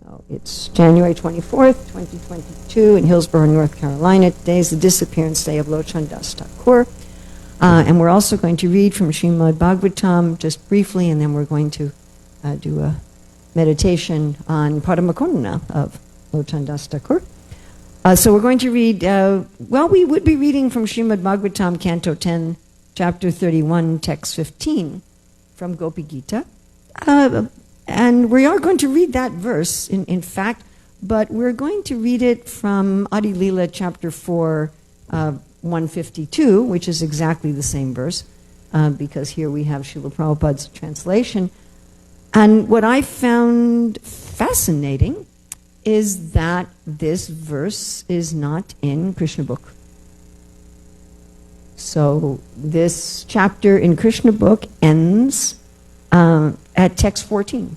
So it's January 24th, 2022 in Hillsborough, North Carolina. Today is the Disappearance Day of Locana Thakur. And we're also going to read from Śrīmad-Bhāgavatam just briefly, and then we're going to do a meditation on Padamakaruna of Locana Thakur. So we're going to read, we would be reading from Śrīmad-Bhāgavatam, Canto 10, Chapter 31, Text 15, from Gopi Gita. And we are going to read that verse, in fact, but we're going to read it from Adi Lila, Chapter 4, 152, which is exactly the same verse, because here we have Srila Prabhupada's translation. And what I found fascinating is that this verse is not in Krishna book. So this chapter in Krishna book ends at text 14.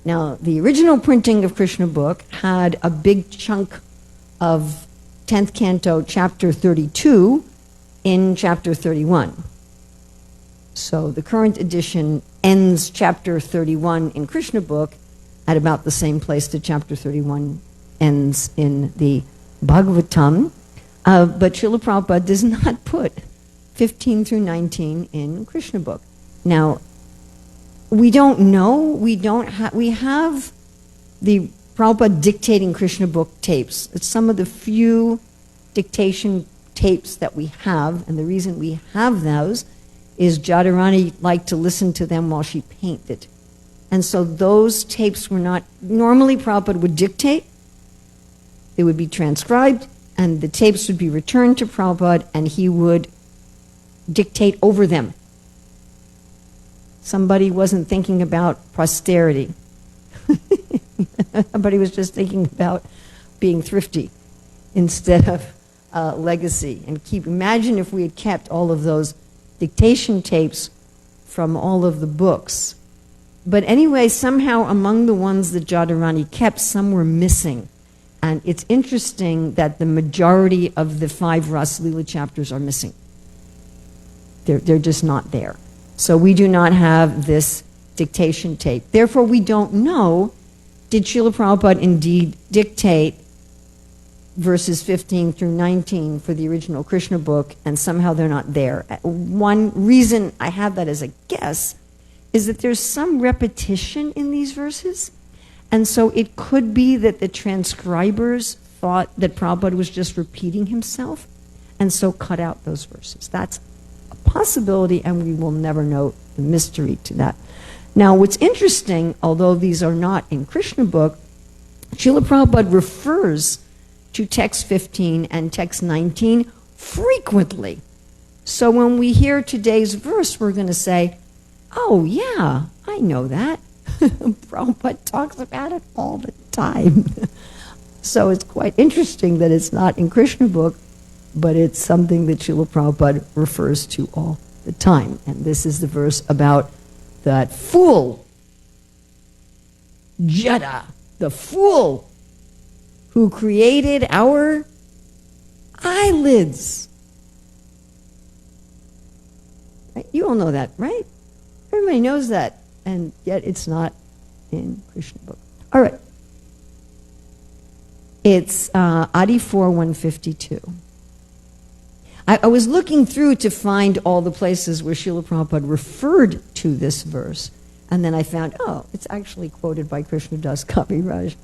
Now, the original printing of Krishna book had a big chunk of 10th Canto, chapter 32, in chapter 31. So the current edition ends chapter 31 in Krishna book at about the same place that chapter 31 ends in the Bhagavatam. But Srila Prabhupada does not put 15 through 19 in Krishna book. Now, we don't know, we have the Prabhupada dictating Krishna book tapes. It's some of the few dictation tapes that we have, and the reason we have those is Jadharani liked to listen to them while she painted. And so those tapes were not, normally Prabhupada would dictate, they would be transcribed, and the tapes would be returned to Prabhupada, and he would dictate over them. Somebody wasn't thinking about posterity. Somebody was just thinking about being thrifty instead of legacy. And imagine if we had kept all of those dictation tapes from all of the books. But anyway, somehow among the ones that Jadharani kept, some were missing. And it's interesting that the majority of the 5 Ras Lila chapters are missing. They're just not there. So we do not have this dictation tape. Therefore, we don't know, did Srila Prabhupada indeed dictate verses 15 through 19 for the original Krishna book, and somehow they're not there. One reason I have that as a guess is that there's some repetition in these verses, and so it could be that the transcribers thought that Prabhupada was just repeating himself, and so cut out those verses. That's a possibility, and we will never know the mystery to that. Now, what's interesting, although these are not in Krishna book, Srila Prabhupada refers to text 15 and text 19 frequently. So when we hear today's verse, we're going to say, oh yeah, I know that. Prabhupada talks about it all the time. So it's quite interesting that it's not in Krishna book, but it's something that Srila Prabhupada refers to all the time. And this is the verse about that fool, Jada, the fool who created our eyelids. Right? You all know that, right? Everybody knows that, and yet it's not in Krishna book. All right. It's Adi 4, 152. I was looking through to find all the places where Srila Prabhupada referred to this verse, and then I found, oh, it's actually quoted by Krishna Das Kaviraj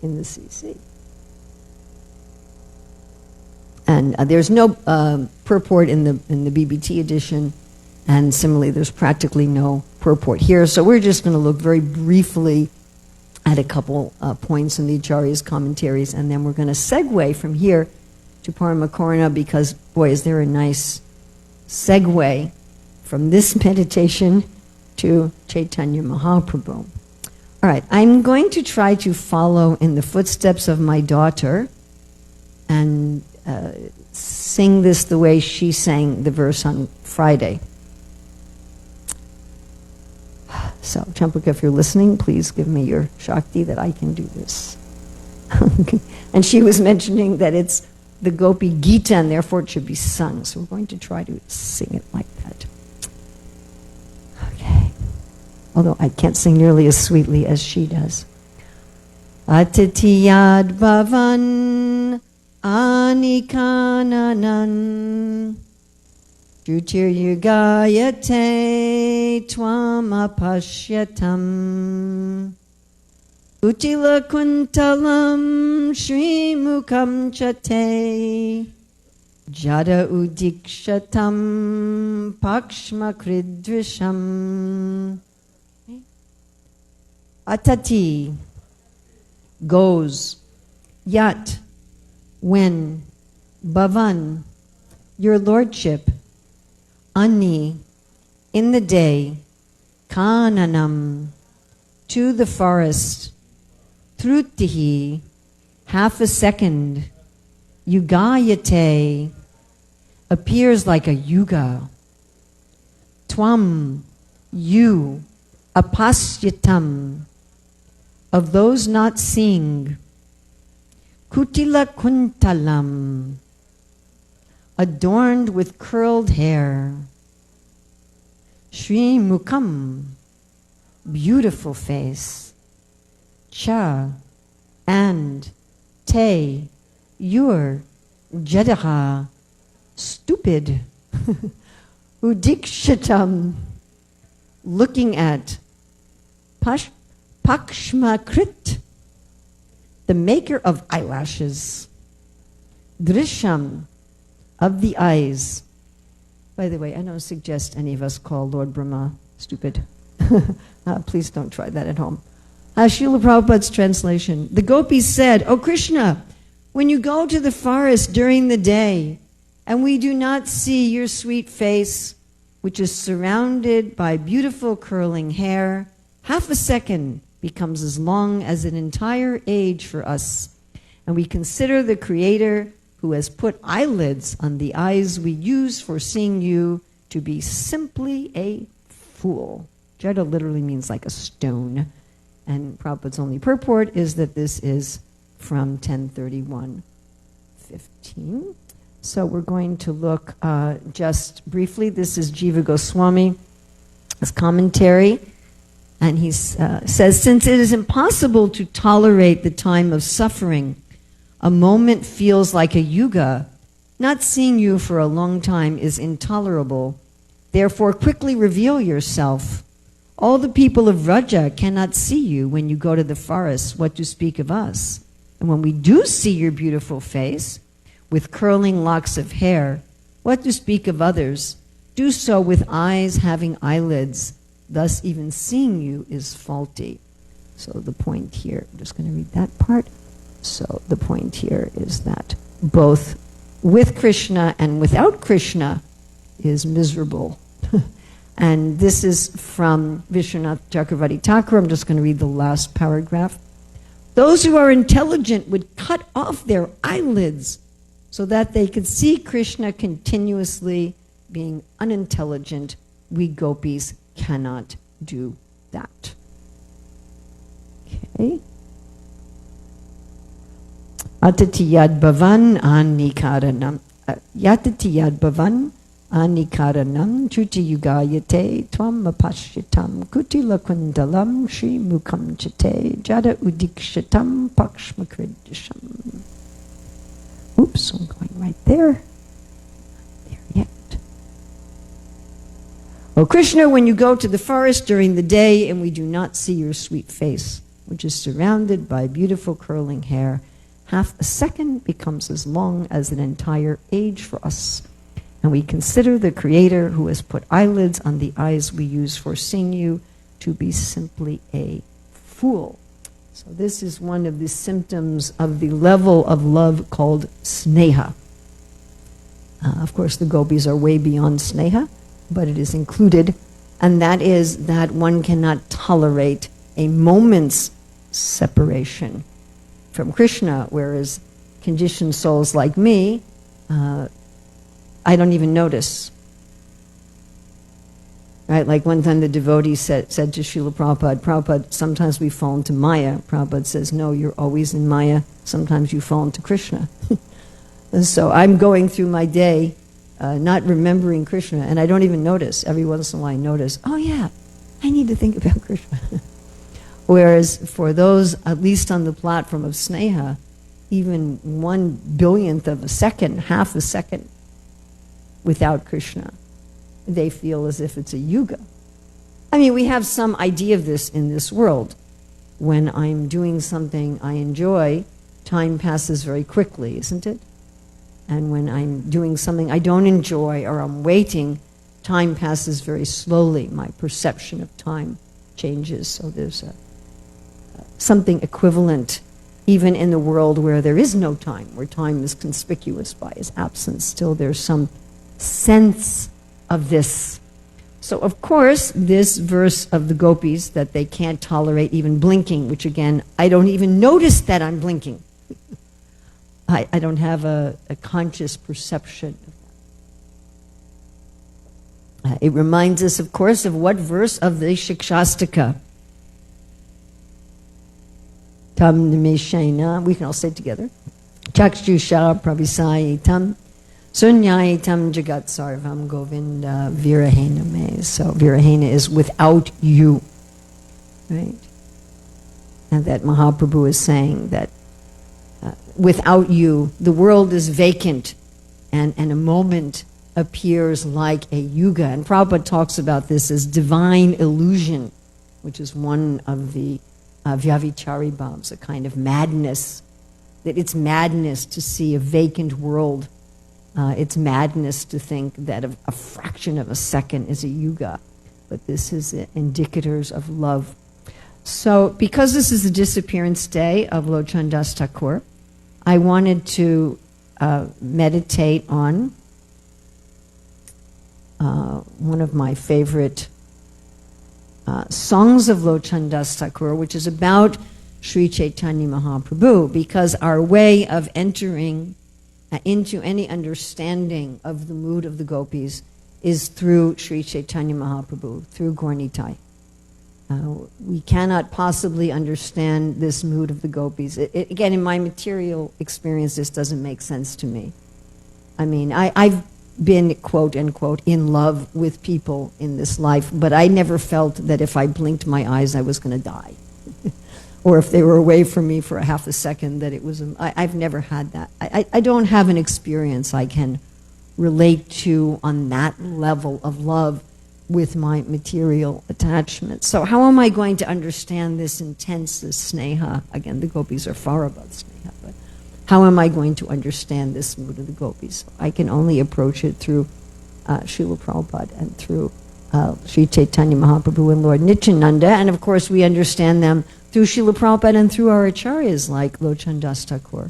in the CC. And there's no purport in the BBT edition, and similarly, there's practically no purport here. So we're just going to look very briefly at a couple points in the Acharya's commentaries, and then we're going to segue from here to Paramakarana, because, boy, is there a nice segue from this meditation to Chaitanya Mahaprabhu. All right, I'm going to try to follow in the footsteps of my daughter and sing this the way she sang the verse on Friday. So, Champaka, if you're listening, please give me your Shakti that I can do this. And she was mentioning that it's the Gopi Gita, and therefore it should be sung. So we're going to try to sing it like that. Okay. Although I can't sing nearly as sweetly as she does. Atitiyad bhavan anikananan Jyotiryugayate tvam apashyatam Utila kuntalam Śrīmukam chate Jada udikshatam Pakshma kridrisham. Atati, goes. Yat, when. Bhavan, your lordship. Ani, in the day. Kananam, to the forest. Trutihi, half a second. Yugayate, appears like a yuga. Tvam, you. Apasyatam, of those not seeing. Kutila kuntalam, adorned with curled hair. Śrīmukam, beautiful face. Cha, and. Te, your. Jadaha, stupid. Udikshatam, looking at. Pakshmakrit, the maker of eyelashes. Drisham, of the eyes. By the way, I don't suggest any of us call Lord Brahma stupid. Please don't try that at home. Srila Prabhupada's translation. The gopis said, "O Krishna, when you go to the forest during the day, and we do not see your sweet face, which is surrounded by beautiful curling hair, half a second becomes as long as an entire age for us, and we consider the Creator who has put eyelids on the eyes we use for seeing you to be simply a fool." Jada literally means like a stone, and Prabhupada's only purport is that this is from 1031:15. So we're going to look just briefly. This is Jiva Goswami's commentary. And he says, since it is impossible to tolerate the time of suffering, a moment feels like a yuga. Not seeing you for a long time is intolerable. Therefore, quickly reveal yourself. All the people of Vraja cannot see you when you go to the forest, what to speak of us. And when we do see your beautiful face, with curling locks of hair, what to speak of others, do so with eyes having eyelids. Thus, even seeing you is faulty. So the point here, I'm just going to read that part. So the point here is that both with Krishna and without Krishna is miserable. And this is from Vishwanath Chakravarti Thakur. I'm just going to read the last paragraph. Those who are intelligent would cut off their eyelids so that they could see Krishna continuously. Being unintelligent, we gopis cannot do that. Okay. Atatiyad bhavan anikaranam. Yatatiyad bhavan anikaranam chuti yugayate tvam apashyatam kutila kundalam Śrīmukam chate jada udikshatam pakshmakridisham. Oops, I'm going right there. O Krishna, when you go to the forest during the day and we do not see your sweet face, which is surrounded by beautiful curling hair, half a second becomes as long as an entire age for us. And we consider the Creator who has put eyelids on the eyes we use for seeing you to be simply a fool. So this is one of the symptoms of the level of love called sneha. Of course, the gopis are way beyond sneha, but it is included, and that is that one cannot tolerate a moment's separation from Krishna, whereas conditioned souls like me, I don't even notice. Right? Like one time the devotee said to Srila Prabhupada, sometimes we fall into Maya. Prabhupada says, no, you're always in Maya. Sometimes you fall into Krishna. And so I'm going through my day not remembering Krishna, and I don't even notice. Every once in a while I notice, oh yeah, I need to think about Krishna. Whereas for those, at least on the platform of Sneha, even 1/1000th of a second, half a second, without Krishna, they feel as if it's a yuga. I mean, we have some idea of this in this world. When I'm doing something I enjoy, time passes very quickly, isn't it? And when I'm doing something I don't enjoy or I'm waiting, time passes very slowly. My perception of time changes. So there's something equivalent even in the world where there is no time, where time is conspicuous by its absence. Still there's some sense of this. So of course, this verse of the gopis that they can't tolerate even blinking, which again, I don't even notice that I'm blinking. I don't have a conscious perception of that. It reminds us, of course, of what verse of the Shikshashtaka? Tam nimeshena, we can all say it together. Chakshusha pravisayitam sunyayitam jagat sarvam govinda virahena me. So virahena is without you, right? And that Mahaprabhu is saying that without you, the world is vacant, and a moment appears like a yuga. And Prabhupada talks about this as divine illusion, which is one of the Vyavichari Bhavs, a kind of madness, that it's madness to see a vacant world. It's madness to think that a fraction of a second is a yuga. But this is indicators of love. So because this is the disappearance day of Locana Thakur, I wanted to meditate on one of my favorite songs of Locana Thakur, which is about Sri Chaitanya Mahaprabhu, because our way of entering into any understanding of the mood of the gopis is through Sri Chaitanya Mahaprabhu, through Gaur-Nitai. We cannot possibly understand this mood of the gopis. Again, in my material experience, this doesn't make sense to me. I mean, I've been, quote unquote, in love with people in this life, but I never felt that if I blinked my eyes, I was going to die. Or if they were away from me for a half a second, that it was, I've never had that. I don't have an experience I can relate to on that level of love with my material attachment. So how am I going to understand this intense, this sneha? Again, the gopis are far above sneha, but how am I going to understand this mood of the gopis? I can only approach it through Srila Prabhupada and through Sri Chaitanya Mahaprabhu and Lord Nityananda, and of course we understand them through Srila Prabhupada and through our acharyas like Locana Thakur.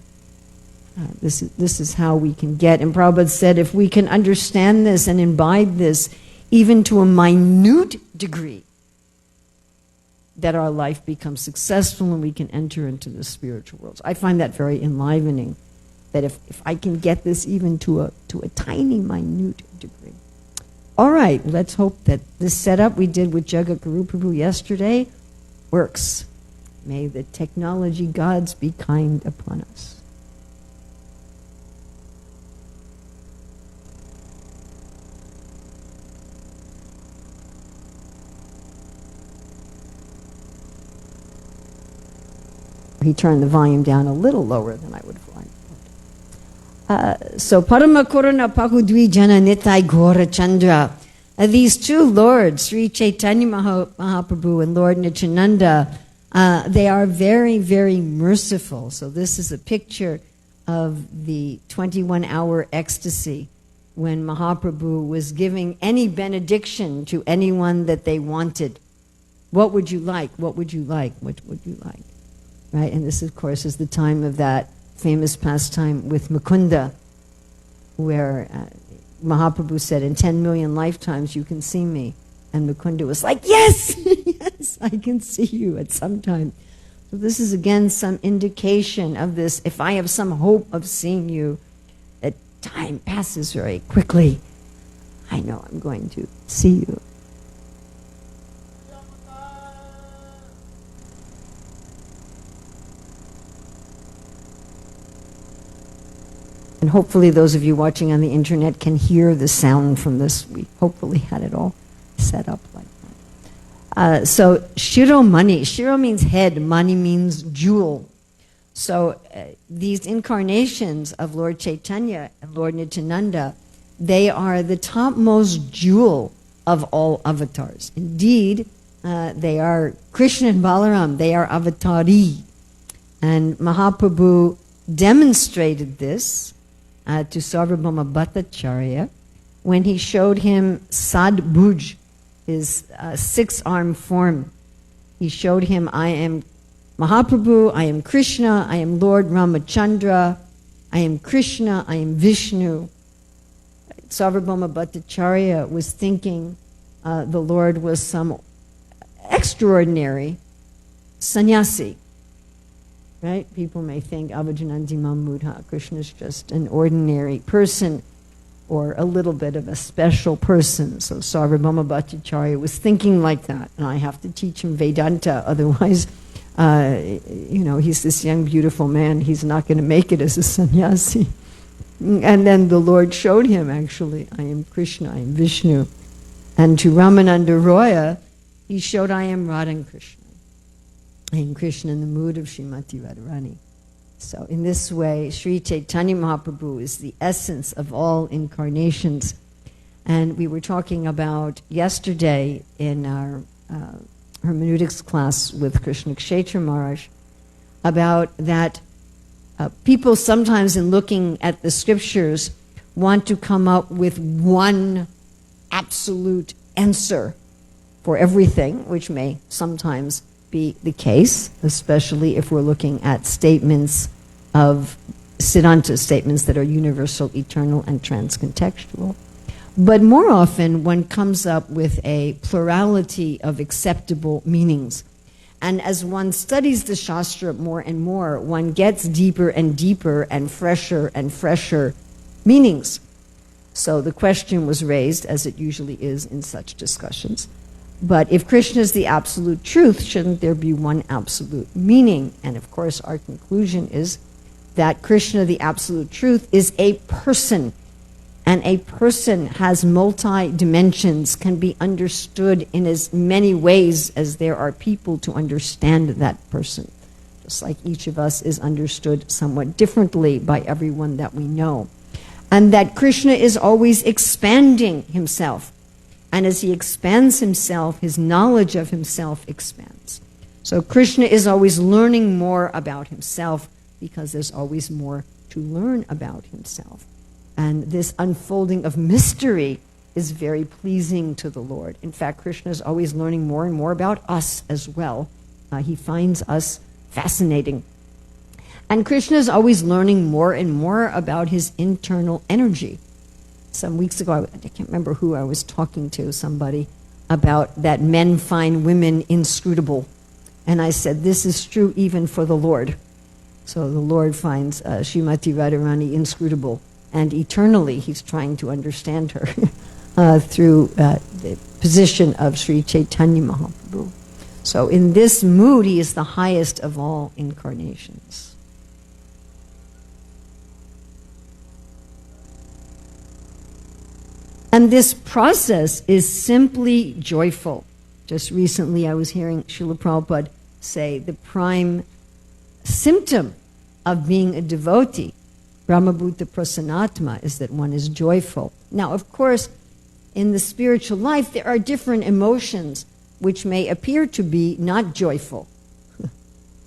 This is how we can get, and Prabhupada said, if we can understand this and imbibe this even to a minute degree, that our life becomes successful and we can enter into the spiritual worlds. I find that very enlivening, that if I can get this even to a tiny, minute degree. All right, let's hope that this setup we did with Jagat-Guru Prabhu yesterday works. May the technology gods be kind upon us. He turned the volume down a little lower than I would have liked. So, Parama Korana Pahudvi Jana Nitai Gora Chandra. These two lords, Sri Chaitanya Mahaprabhu and Lord Nityananda, they are very, very merciful. So this is a picture of the 21-hour ecstasy when Mahaprabhu was giving any benediction to anyone that they wanted. What would you like? What would you like? What would you like? Right? And this, of course, is the time of that famous pastime with Mukunda, where Mahaprabhu said, in 10 million lifetimes you can see me. And Mukunda was like, yes, yes, I can see you at some time. So this is, again, some indication of this. If I have some hope of seeing you, that time passes very quickly. I know I'm going to see you. And hopefully those of you watching on the internet can hear the sound from this. We hopefully had it all set up like So Shiromani, Shiro means head, Mani means jewel. So these incarnations of Lord Chaitanya and Lord Nityananda, they are the topmost jewel of all avatars. Indeed, they are Krishna and Balaram, they are avatari. And Mahaprabhu demonstrated this to Sarvabhauma Bhattacharya when he showed him Sadbhuj, his six-armed form. He showed him, I am Mahaprabhu, I am Krishna, I am Lord Ramachandra, I am Krishna, I am Vishnu. Sarvabhauma Bhattacharya was thinking the Lord was some extraordinary sannyasi. Right? People may think Avajananti Mamudha, Krishna is just an ordinary person or a little bit of a special person. So Sarvabhauma Bhattacharya was thinking like that, and I have to teach him Vedanta, otherwise, he's this young, beautiful man, he's not going to make it as a sannyasi. And then the Lord showed him, actually, I am Krishna, I am Vishnu. And to Ramananda Roya, he showed, I am Radha and Krishna. I am Krishna in the mood of Srimati Radharani. So in this way, Sri Chaitanya Mahaprabhu is the essence of all incarnations. And we were talking about yesterday in our hermeneutics class with Krishna Kshetra Maharaj about that people sometimes in looking at the scriptures want to come up with one absolute answer for everything, which may sometimes be the case, especially if we're looking at statements of Siddhanta, statements that are universal, eternal, and transcontextual. But more often, one comes up with a plurality of acceptable meanings. And as one studies the Shastra more and more, one gets deeper and deeper and fresher meanings. So the question was raised, as it usually is in such discussions, but if Krishna is the absolute truth, shouldn't there be one absolute meaning? And of course, our conclusion is that Krishna, the absolute truth, is a person. And a person has multi-dimensions, can be understood in as many ways as there are people to understand that person. Just like each of us is understood somewhat differently by everyone that we know. And that Krishna is always expanding himself. And as he expands himself, his knowledge of himself expands. So Krishna is always learning more about himself because there's always more to learn about himself. And this unfolding of mystery is very pleasing to the Lord. In fact, Krishna is always learning more and more about us as well. He finds us fascinating. And Krishna is always learning more and more about his internal energy. Some weeks ago, I can't remember who I was talking to, somebody, about that men find women inscrutable. And I said, this is true even for the Lord. So the Lord finds Srimati Radharani inscrutable. And eternally, he's trying to understand her through the position of Sri Chaitanya Mahaprabhu. So in this mood, he is the highest of all incarnations. And this process is simply joyful. Just recently, I was hearing Srila Prabhupada say the prime symptom of being a devotee, Brahmabhuta Prasanatma, is that one is joyful. Now, of course, in the spiritual life, there are different emotions which may appear to be not joyful.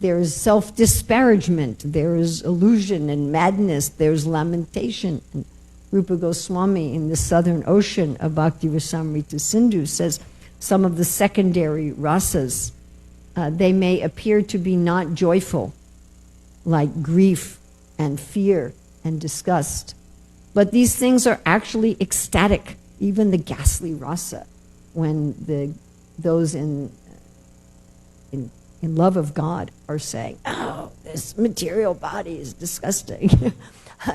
There is self-disparagement, there is illusion and madness, there's lamentation. And Rupa Goswami in the Southern Ocean of Bhakti Rasamrita Sindhu says some of the secondary rasas, they may appear to be not joyful, like grief and fear and disgust. But these things are actually ecstatic, even the ghastly rasa, when those in love of God are saying, oh, this material body is disgusting.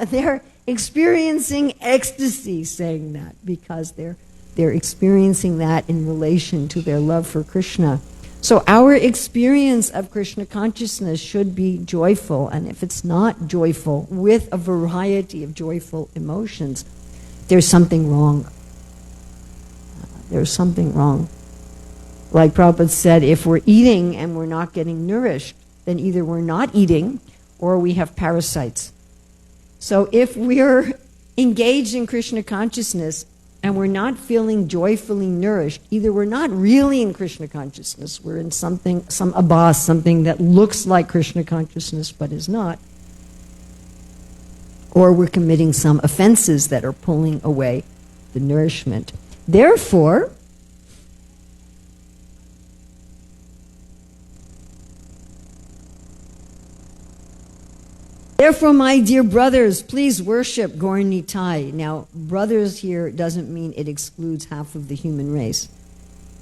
They're experiencing ecstasy saying that because they're experiencing that in relation to their love for Krishna. So our experience of Krishna consciousness should be joyful, and if it's not joyful, with a variety of joyful emotions, there's something wrong. There's something wrong. Like Prabhupada said, if we're eating and we're not getting nourished, then either we're not eating or we have parasites. So if we're engaged in Krishna consciousness and we're not feeling joyfully nourished, either we're not really in Krishna consciousness, we're in something, some abhas, something that looks like Krishna consciousness but is not, or we're committing some offenses that are pulling away the nourishment. Therefore, my dear brothers, please worship Gaur Nitai. Now, brothers here doesn't mean it excludes half of the human race.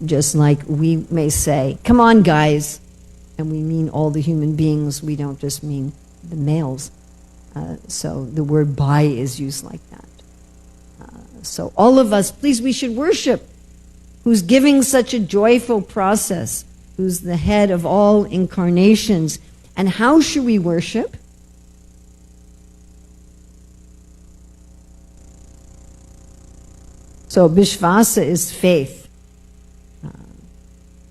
Just like we may say, come on, guys, and we mean all the human beings. We don't just mean the males. So the word bhai is used like that. So all of us, please, we should worship who's giving such a joyful process, who's the head of all incarnations. And how should we worship? So Vishvasa is faith.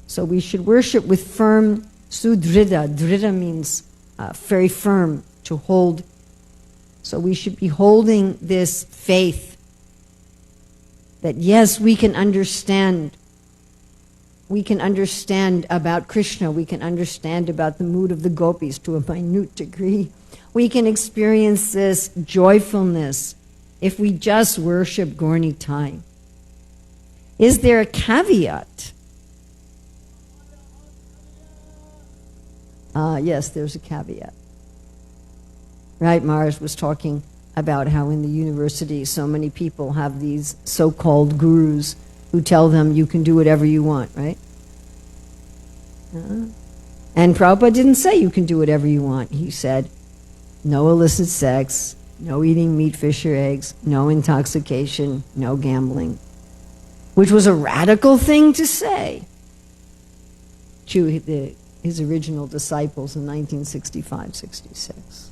So we should worship with firm sudrida. Drida means very firm, to hold. So we should be holding this faith that yes, we can understand. We can understand about Krishna. We can understand about the mood of the gopis to a minute degree. We can experience this joyfulness if we just worship Gaur Nitai. Is there a caveat? Yes, there's a caveat. Right, Mars was talking about how in the university so many people have these so-called gurus who tell them you can do whatever you want, right? And Prabhupada didn't say you can do whatever you want. He said, no illicit sex, no eating meat, fish, or eggs, no intoxication, no gambling. Which was a radical thing to say to his original disciples in 1965-66.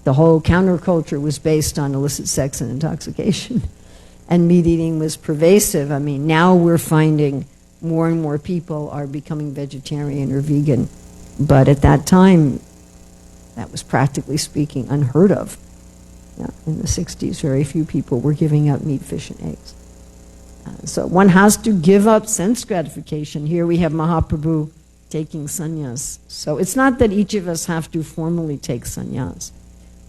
The whole counterculture was based on illicit sex and intoxication, and meat eating was pervasive. I mean, now we're finding more and more people are becoming vegetarian or vegan, but at that time, that was practically speaking unheard of. Yeah, in the 60s, very few people were giving up meat, fish, and eggs. So one has to give up sense gratification. Here we have Mahaprabhu taking sannyas. So it's not that each of us have to formally take sannyas,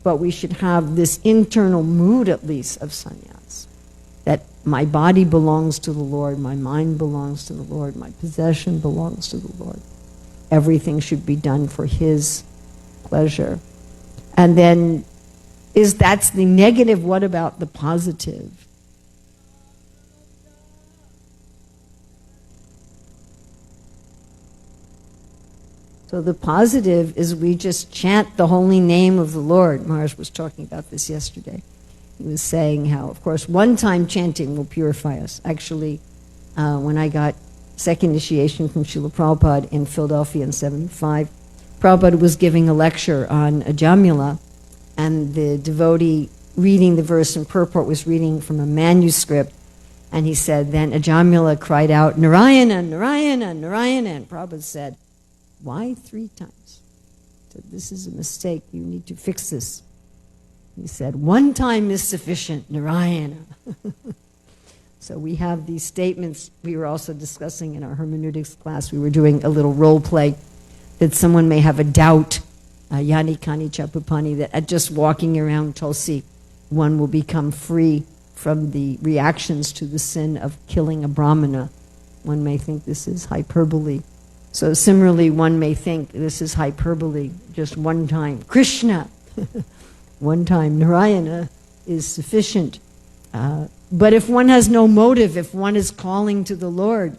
but we should have this internal mood, at least, of sannyas. That my body belongs to the Lord, my mind belongs to the Lord, my possession belongs to the Lord. Everything should be done for His pleasure. And then, that's the negative. What about the positive? So the positive is we just chant the holy name of the Lord. Maharaj was talking about this yesterday. He was saying how, of course, one-time chanting will purify us. Actually, when I got second initiation from Srila Prabhupada in Philadelphia in 75, Prabhupada was giving a lecture on Ajamila, and the devotee reading the verse in purport was reading from a manuscript, and he said, then Ajamila cried out, Narayana, Narayana, Narayana, and Prabhupada said, why 3 times? He said, this is a mistake, you need to fix this. He said, 1 time is sufficient, Narayana. So we have these statements. We were also discussing in our hermeneutics class, we were doing a little role play, that someone may have a doubt, Yani Kani Chapupani, that at just walking around Tulsi, one will become free from the reactions to the sin of killing a Brahmana. One may think this is hyperbole. So similarly, one may think this is hyperbole, just 1 time. Krishna, 1 time. Narayana is sufficient. But if one has no motive, if one is calling to the Lord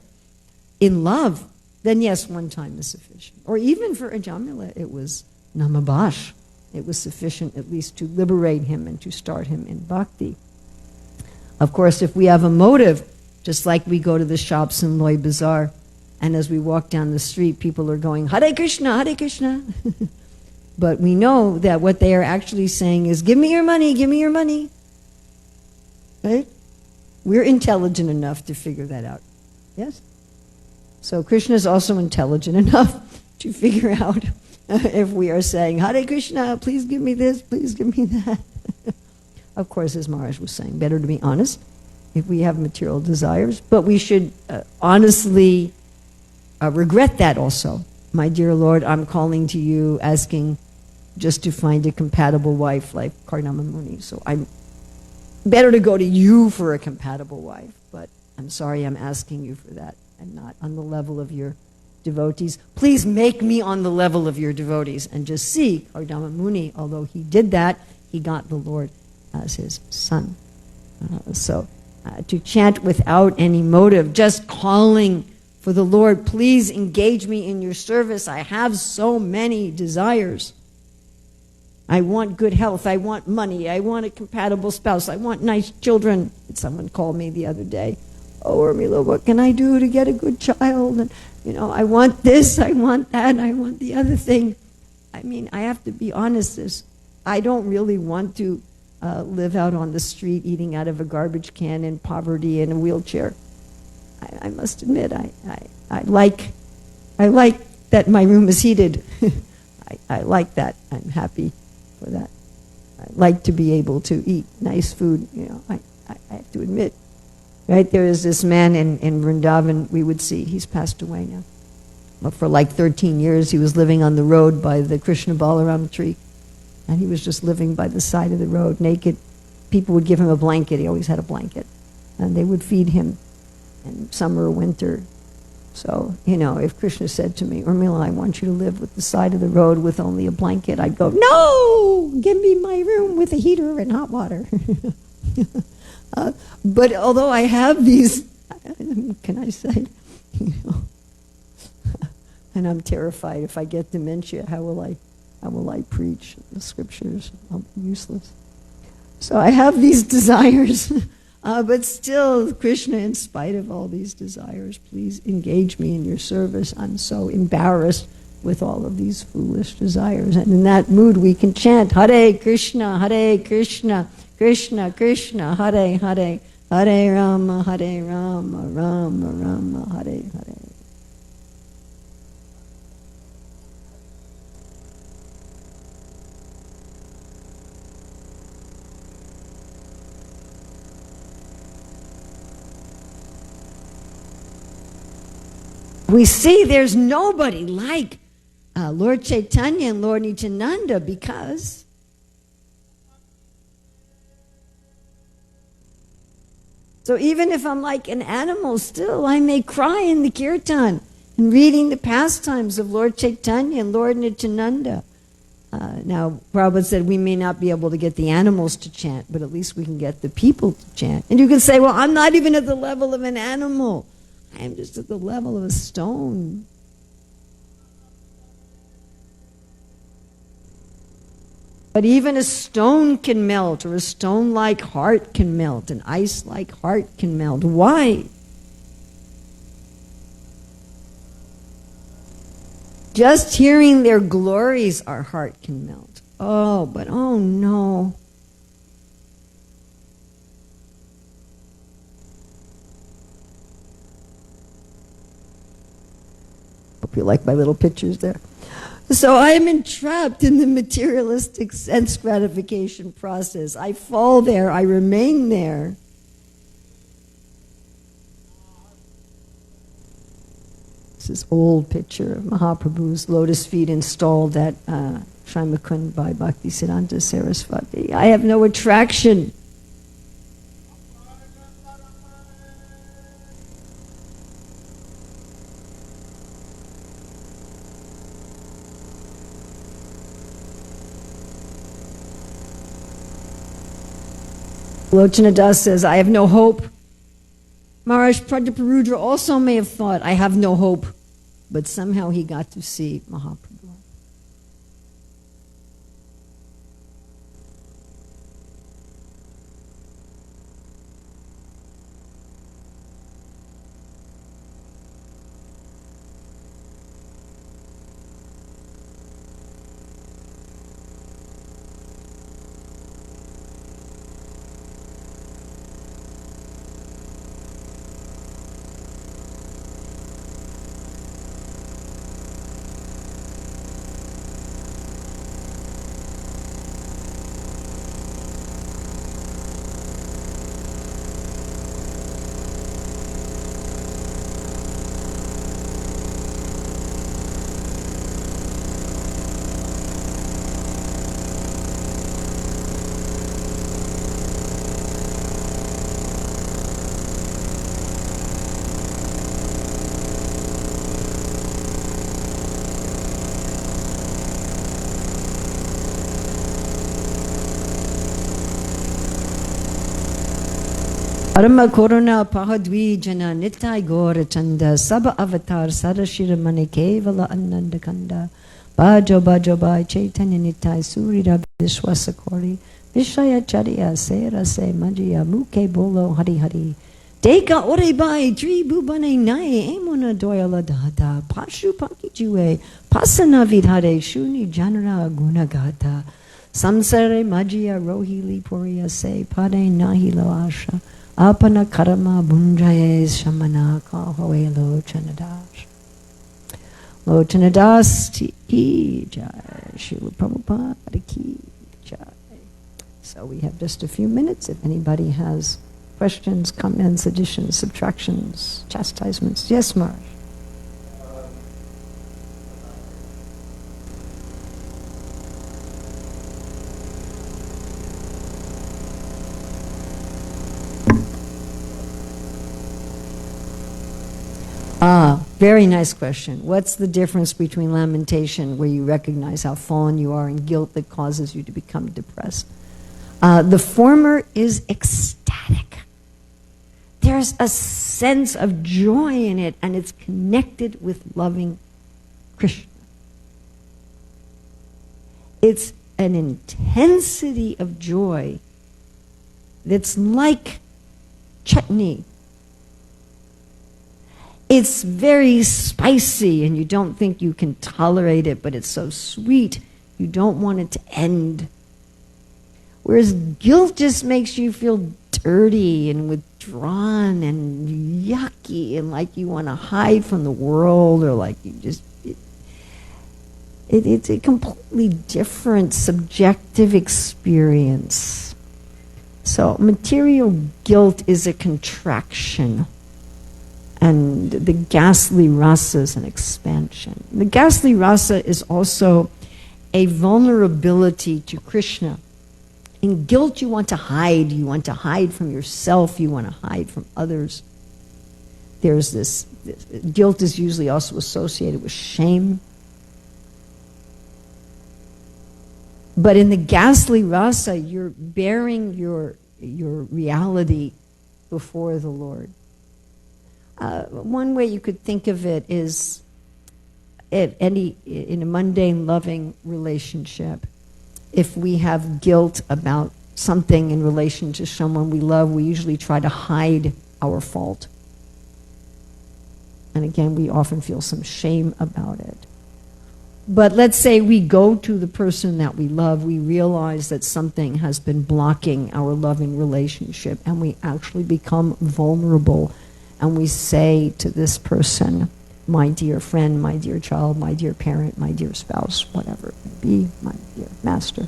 in love, then yes, 1 time is sufficient. Or even for Ajamila, it was Namabash. It was sufficient at least to liberate him and to start him in bhakti. Of course, if we have a motive, just like we go to the shops in Loy Bazaar, and as we walk down the street, people are going, Hare Krishna, Hare Krishna. But we know that what they are actually saying is, give me your money, give me your money. Right? We're intelligent enough to figure that out. Yes? So Krishna is also intelligent enough to figure out if we are saying, Hare Krishna, please give me this, please give me that. Of course, as Maharaj was saying, better to be honest if we have material desires, but we should honestly regret that also. My dear Lord, I'm calling to you, asking just to find a compatible wife like Kardama Muni. So I'm better to go to you for a compatible wife, but I'm sorry I'm asking you for that. I'm not on the level of your devotees. Please make me on the level of your devotees. And just see, Kardama Muni, although he did that, he got the Lord as his son. So to chant without any motive, just calling for the Lord, please engage me in your service. I have so many desires. I want good health. I want money. I want a compatible spouse. I want nice children. Someone called me the other day. Oh, Urmila, what can I do to get a good child? And, I want this, I want that, I want the other thing. I mean, I have to be honest. I don't really want to live out on the street eating out of a garbage can in poverty in a wheelchair. I must admit, I like that my room is heated. I like that. I'm happy for that. I like to be able to eat nice food. I have to admit. Right, there is this man in Vrindavan we would see. He's passed away now. But for like 13 years, he was living on the road by the Krishna Balaram tree. And he was just living by the side of the road, naked. People would give him a blanket. He always had a blanket. And they would feed him in summer or winter. So, if Krishna said to me, Urmila, I want you to live with the side of the road with only a blanket, I'd go, no! Give me my room with a heater and hot water. But although I have these, can I say, and I'm terrified if I get dementia, how will I preach the scriptures? I'll be useless. So I have these desires, but still, Krishna, in spite of all these desires, please engage me in your service. I'm so embarrassed with all of these foolish desires. And in that mood, we can chant, Hare Krishna, Krishna, Krishna, Hare Hare, Hare Rama, Rama Rama, Hare Hare. We see there's nobody like Lord Chaitanya and Lord Nityananda, because so even if I'm like an animal still, I may cry in the kirtan and reading the pastimes of Lord Chaitanya and Lord Nityananda. Now, Prabhupada said we may not be able to get the animals to chant, but at least we can get the people to chant. And you can say, well, I'm not even at the level of an animal. I'm just at the level of a stone. But even a stone can melt, or a stone-like heart can melt, an ice-like heart can melt. Why? Just hearing their glories, our heart can melt. Oh, but oh no. Hope you like my little pictures there. So I am entrapped in the materialistic sense gratification process. I fall there, I remain there. This is old picture of Mahaprabhu's lotus feet installed at Shrimakund by Bhaktisiddhanta Saraswati. I have no attraction. Lochana Das says, I have no hope. Maharaj Prataparudra also may have thought, I have no hope, but somehow he got to see Mahaprabhu. Parama Koruna Pahadvi Jana Nitai Gora Chanda Saba Avatar Sadashira Mani Kevala Ananda Kanda Bajo Bajo Bai Chaitanya Nitai Surira Vishwasakori Vishaya Chariya Sera Se Majiya Muke Bolo Hari Hari Deka Orebai Tri Bubane Nai Emuna Doyala Dada Pashu Paki Jue Pasana Vidhare Shuni Janara Gunagata Samsare Majiya Rohili Puriya Se Pade Nahilo Asha Apana Karama Bunjaye Shamana Kahoe Lochanadas. Lochanadas Ti Jai Srila Prabhupada Ki Jai. So we have just a few minutes if anybody has questions, comments, additions, subtractions, chastisements. Yes, Marsh. Very nice question. What's the difference between lamentation, where you recognize how fallen you are, and guilt that causes you to become depressed? The former is ecstatic. There's a sense of joy in it, and it's connected with loving Krishna. It's an intensity of joy that's like chutney. It's very spicy and you don't think you can tolerate it, but it's so sweet you don't want it to end. Whereas guilt just makes you feel dirty and withdrawn and yucky and like you want to hide from the world, or like you just... It's a completely different subjective experience. So material guilt is a contraction, and the ghastly rasa is an expansion. The ghastly rasa is also a vulnerability to Krishna. In guilt, you want to hide. You want to hide from yourself. You want to hide from others. There's this guilt is usually also associated with shame. But in the ghastly rasa, you're bearing your reality before the Lord. One way you could think of it is in a mundane, loving relationship, if we have guilt about something in relation to someone we love, we usually try to hide our fault. And again, we often feel some shame about it. But let's say we go to the person that we love, we realize that something has been blocking our loving relationship, and we actually become vulnerable, and we say to this person, my dear friend, my dear child, my dear parent, my dear spouse, whatever it may be, my dear master,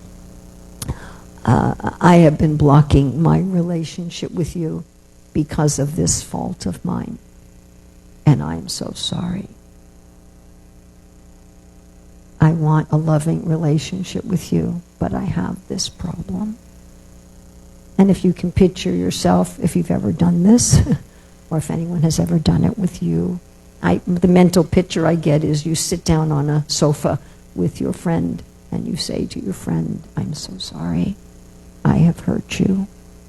I have been blocking my relationship with you because of this fault of mine, and I am so sorry. I want a loving relationship with you, but I have this problem. And if you can picture yourself, if you've ever done this, or if anyone has ever done it with you, the mental picture I get is you sit down on a sofa with your friend and you say to your friend, I'm so sorry. I have hurt you.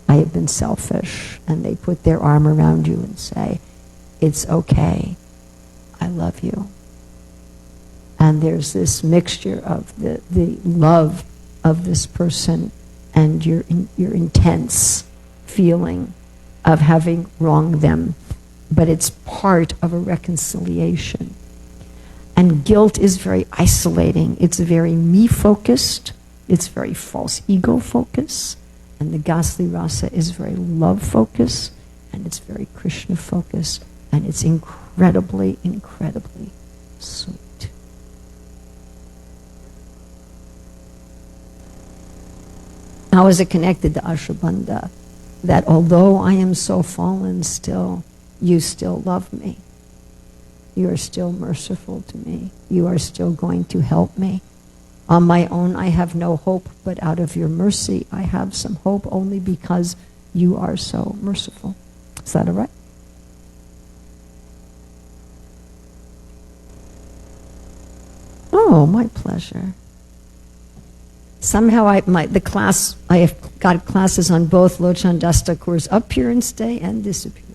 I have been selfish. And they put their arm around you and say, it's okay. I love you. And there's this mixture of the love of this person and your intense feeling of having wronged them. But it's part of a reconciliation. And guilt is very isolating. It's very me-focused. It's very false ego-focused. And the ghastly rasa is very love-focused. And it's very Krishna-focused. And it's incredibly, incredibly sweet. How is it connected to Ashabandha? That although I am so fallen still, you still love me. You are still merciful to me. You are still going to help me. On my own, I have no hope, but out of your mercy, I have some hope only because you are so merciful. Is that all right? Oh, my pleasure. somehow I have got classes on both Locana Das Thakur's Appearance Day and Disappearance.